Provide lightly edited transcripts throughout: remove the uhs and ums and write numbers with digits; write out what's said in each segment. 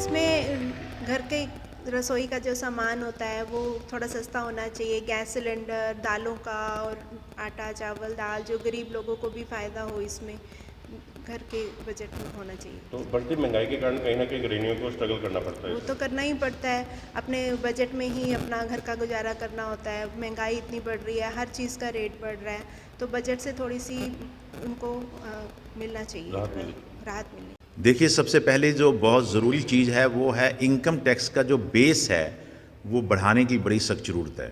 इसमें घर के रसोई का जो सामान होता है वो थोड़ा सस्ता होना चाहिए, गैस सिलेंडर, दालों का और आटा चावल दाल, जो गरीब लोगों को भी फ़ायदा हो, इसमें घर के बजट में होना चाहिए। तो बढ़ती महंगाई के कारण कहीं ना कहीं गृहिणियों को स्ट्रगल करना पड़ता है वो इसमें। तो करना ही पड़ता है, अपने बजट में ही अपना घर का गुजारा करना होता है। महंगाई इतनी बढ़ रही है, हर चीज़ का रेट बढ़ रहा है, तो बजट से थोड़ी सी उनको मिलना चाहिए, राहत थोड़ा मिले। राहत मिलनी। देखिए, सबसे पहले जो बहुत ज़रूरी चीज़ है वो है इनकम टैक्स का जो बेस है वो बढ़ाने की बड़ी सख्त ज़रूरत है।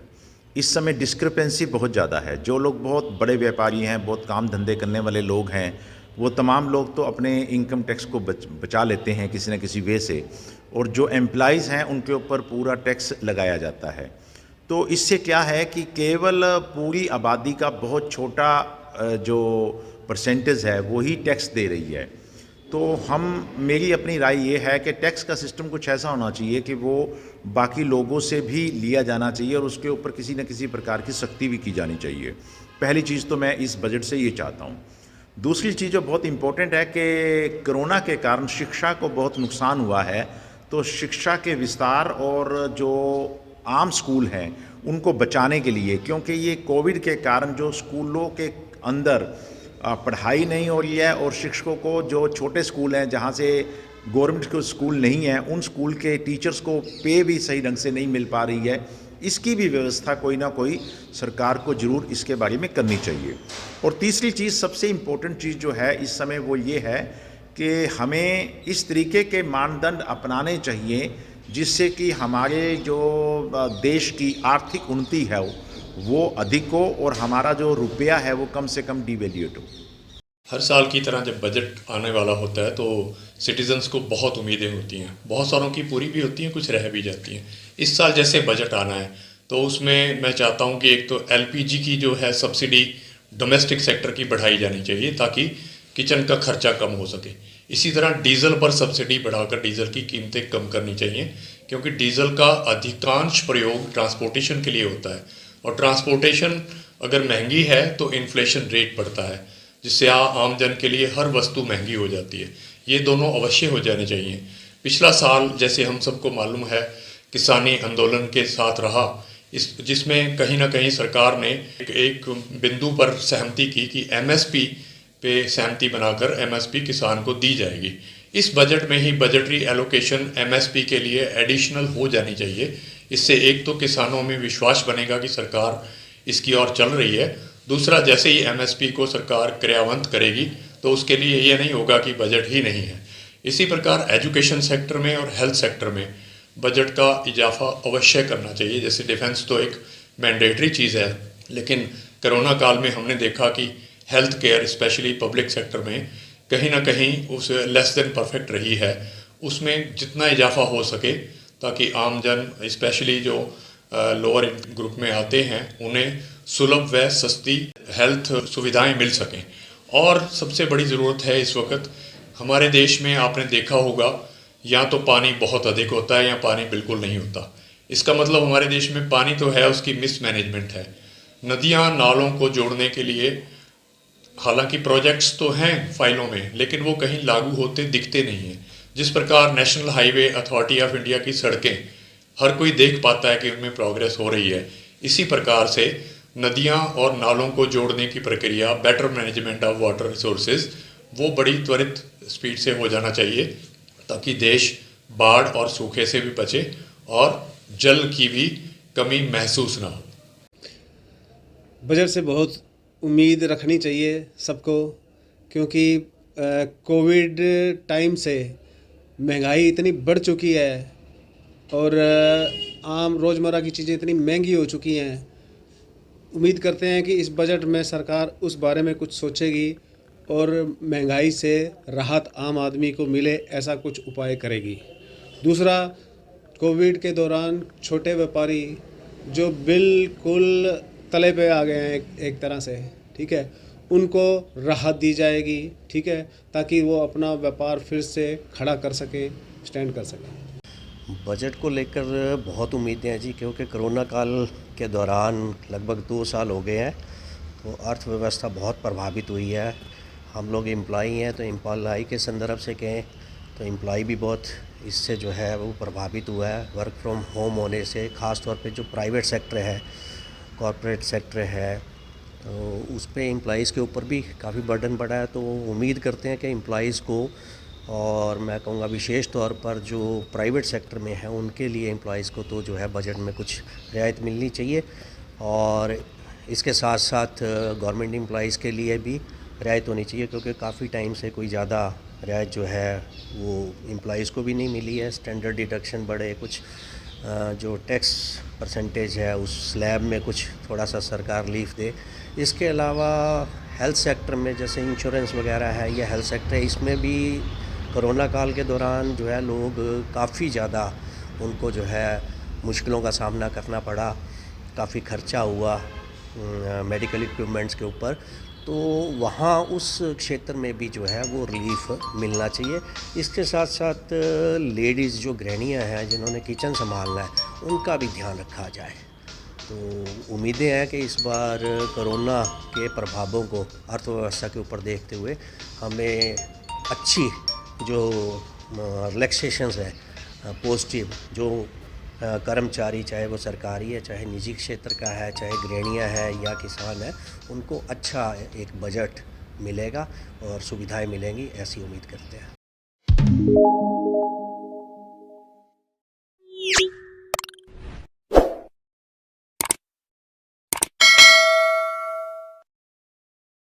इस समय डिस्क्रिपेंसी बहुत ज़्यादा है। जो लोग बहुत बड़े व्यापारी हैं, बहुत काम धंधे करने वाले लोग हैं, वो तमाम लोग तो अपने इनकम टैक्स को बचा लेते हैं किसी न किसी वे से, और जो एम्प्लॉइज़ हैं उनके ऊपर पूरा टैक्स लगाया जाता है। तो इससे क्या है कि केवल पूरी आबादी का बहुत छोटा जो परसेंटेज है वो ही टैक्स दे रही है। तो मेरी अपनी राय ये है कि टैक्स का सिस्टम कुछ ऐसा होना चाहिए कि वो बाकी लोगों से भी लिया जाना चाहिए और उसके ऊपर किसी न किसी प्रकार की सख्ती भी की जानी चाहिए। पहली चीज़ तो मैं इस बजट से ये चाहता हूँ। दूसरी चीज़ जो बहुत इम्पोर्टेंट है कि कोरोना के कारण शिक्षा को बहुत नुकसान हुआ है, तो शिक्षा के विस्तार और जो आम स्कूल हैं उनको बचाने के लिए, क्योंकि ये कोविड के कारण जो स्कूलों के अंदर पढ़ाई नहीं हो रही है और शिक्षकों को जो छोटे स्कूल हैं जहाँ से गवर्नमेंट के स्कूल नहीं हैं, उन स्कूल के टीचर्स को पे भी सही ढंग से नहीं मिल पा रही है, इसकी भी व्यवस्था कोई ना कोई सरकार को ज़रूर इसके बारे में करनी चाहिए। और तीसरी चीज़, सबसे इम्पोर्टेंट चीज़ जो है इस समय वो ये है कि हमें इस तरीके के मानदंड अपनाने चाहिए जिससे कि हमारे जो देश की आर्थिक उन्नति है वो अधिक हो और हमारा जो रुपया है वो कम से कम डिवैल्यूएट हो। हर साल की तरह जब बजट आने वाला होता है तो सिटीजन्स को बहुत उम्मीदें होती हैं, बहुत सारों की पूरी भी होती हैं, कुछ रह भी जाती हैं। इस साल जैसे बजट आना है तो उसमें मैं चाहता हूं कि एक तो एलपीजी की जो है सब्सिडी डोमेस्टिक सेक्टर की बढ़ाई जानी चाहिए ताकि किचन का खर्चा कम हो सके। इसी तरह डीजल पर सब्सिडी बढ़ाकर डीजल की कीमतें कम करनी चाहिए, क्योंकि डीजल का अधिकांश प्रयोग ट्रांसपोर्टेशन के लिए होता है और ट्रांसपोर्टेशन अगर महंगी है तो इन्फ्लेशन रेट बढ़ता है, जिससे आम जन के लिए हर वस्तु महंगी हो जाती है। ये दोनों अवश्य हो जाने चाहिए। पिछला साल जैसे हम सबको मालूम है किसानी आंदोलन के साथ रहा, जिसमें कहीं ना कहीं सरकार ने एक बिंदु पर सहमति की कि एमएसपी पे सहमति बनाकर एमएसपी किसान को दी जाएगी। इस बजट में ही बजटरी एलोकेशन एमएसपी के लिए एडिशनल हो जानी चाहिए। इससे एक तो किसानों में विश्वास बनेगा कि सरकार इसकी ओर चल रही है, दूसरा जैसे ही एमएसपी को सरकार क्रियान्वित करेगी तो उसके लिए ये नहीं होगा कि बजट ही नहीं है। इसी प्रकार एजुकेशन सेक्टर में और हेल्थ सेक्टर में बजट का इजाफा अवश्य करना चाहिए। जैसे डिफेंस तो एक मैंडेटरी चीज़ है, लेकिन कोरोना काल में हमने देखा कि health care specially public sector में कहीं ना कहीं उस लेस देन परफेक्ट रही है। उसमें जितना इजाफा हो सके ताकि आम जन स्पेशली जो लोअर ग्रुप में आते हैं उन्हें सुलभ व सस्ती हेल्थ सुविधाएं मिल सकें। और सबसे बड़ी ज़रूरत है इस वक्त हमारे देश में, आपने देखा होगा, या तो पानी बहुत अधिक होता है या पानी बिल्कुल नहीं होता। इसका मतलब हमारे देश में पानी तो है, उसकी मिसमैनेजमेंट है। नदियां नालों को जोड़ने के लिए हालांकि प्रोजेक्ट्स तो हैं फाइलों में, लेकिन वो कहीं लागू होते दिखते नहीं हैं। जिस प्रकार national highway authority of India की सड़कें हर कोई देख पाता है कि उनमें प्रोग्रेस हो रही है, इसी प्रकार से नदियां और नालों को जोड़ने की प्रक्रिया, better management of water resources, वो बड़ी त्वरित स्पीड से हो जाना चाहिए ताकि देश बाढ़ और सूखे से भी बचे और जल की भी कमी महसूस ना हो। बजट से बहुत उम्मीद रखनी चाहिए सबको, क्योंकि कोविड टाइम से महंगाई इतनी बढ़ चुकी है और आम रोज़मर्रा की चीज़ें इतनी महंगी हो चुकी हैं। उम्मीद करते हैं कि इस बजट में सरकार उस बारे में कुछ सोचेगी और महंगाई से राहत आम आदमी को मिले, ऐसा कुछ उपाय करेगी। दूसरा, कोविड के दौरान छोटे व्यापारी जो बिल्कुल तले पे आ गए हैं एक तरह से, ठीक है, उनको राहत दी जाएगी, ठीक है, ताकि वो अपना व्यापार फिर से खड़ा कर सके, स्टैंड कर सके। बजट को लेकर बहुत उम्मीदें हैं जी, क्योंकि कोरोना काल के दौरान लगभग 2 साल हो गए हैं, तो अर्थव्यवस्था बहुत प्रभावित हुई है। हम लोग एम्प्लॉई हैं, तो एम्प्लॉई के संदर्भ से कहें तो एम्प्लॉई भी बहुत इससे जो है वो प्रभावित हुआ है। वर्क फ्रॉम होम होने से ख़ास तौर पे जो प्राइवेट सेक्टर है, कॉरपोरेट सेक्टर है, तो उस पे एम्प्लॉइज़ के ऊपर भी काफ़ी बर्डन पड़ा है। तो उम्मीद करते हैं कि एम्प्लॉइज़ को, और मैं कहूँगा विशेष तौर पर जो प्राइवेट सेक्टर में है उनके लिए एम्प्लॉइज़ को तो जो है बजट में कुछ रियायत मिलनी चाहिए, और इसके साथ साथ गवर्नमेंट एम्प्लॉइज़ के लिए भी रियायत होनी चाहिए, क्योंकि काफ़ी टाइम से कोई ज़्यादा रियायत जो है वो एम्प्लॉइज़ को भी नहीं मिली है। स्टैंडर्ड डिडक्शन बढ़े, कुछ जो टैक्स परसेंटेज है उस स्लैब में कुछ थोड़ा सा सरकार रिलीफ दे। इसके अलावा हेल्थ सेक्टर में जैसे इंश्योरेंस वगैरह है या हेल्थ सेक्टर है, इसमें भी कोरोना काल के दौरान जो है लोग काफ़ी ज़्यादा उनको जो है मुश्किलों का सामना करना पड़ा, काफ़ी खर्चा हुआ मेडिकल इक्विपमेंट्स के ऊपर। तो वहाँ उस क्षेत्र में भी जो है वो रिलीफ मिलना चाहिए। इसके साथ साथ लेडीज़ जो गृहिणियाँ हैं जिन्होंने किचन संभालना है उनका भी ध्यान रखा जाए। तो उम्मीदें हैं कि इस बार कोरोना के प्रभावों को अर्थव्यवस्था के ऊपर देखते हुए हमें अच्छी जो रिलैक्सेशंस है, पॉजिटिव जो कर्मचारी, चाहे वो सरकारी है, चाहे निजी क्षेत्र का है, चाहे गृहिणियाँ हैं या किसान है, उनको अच्छा एक बजट मिलेगा और सुविधाएं मिलेंगी, ऐसी उम्मीद करते हैं।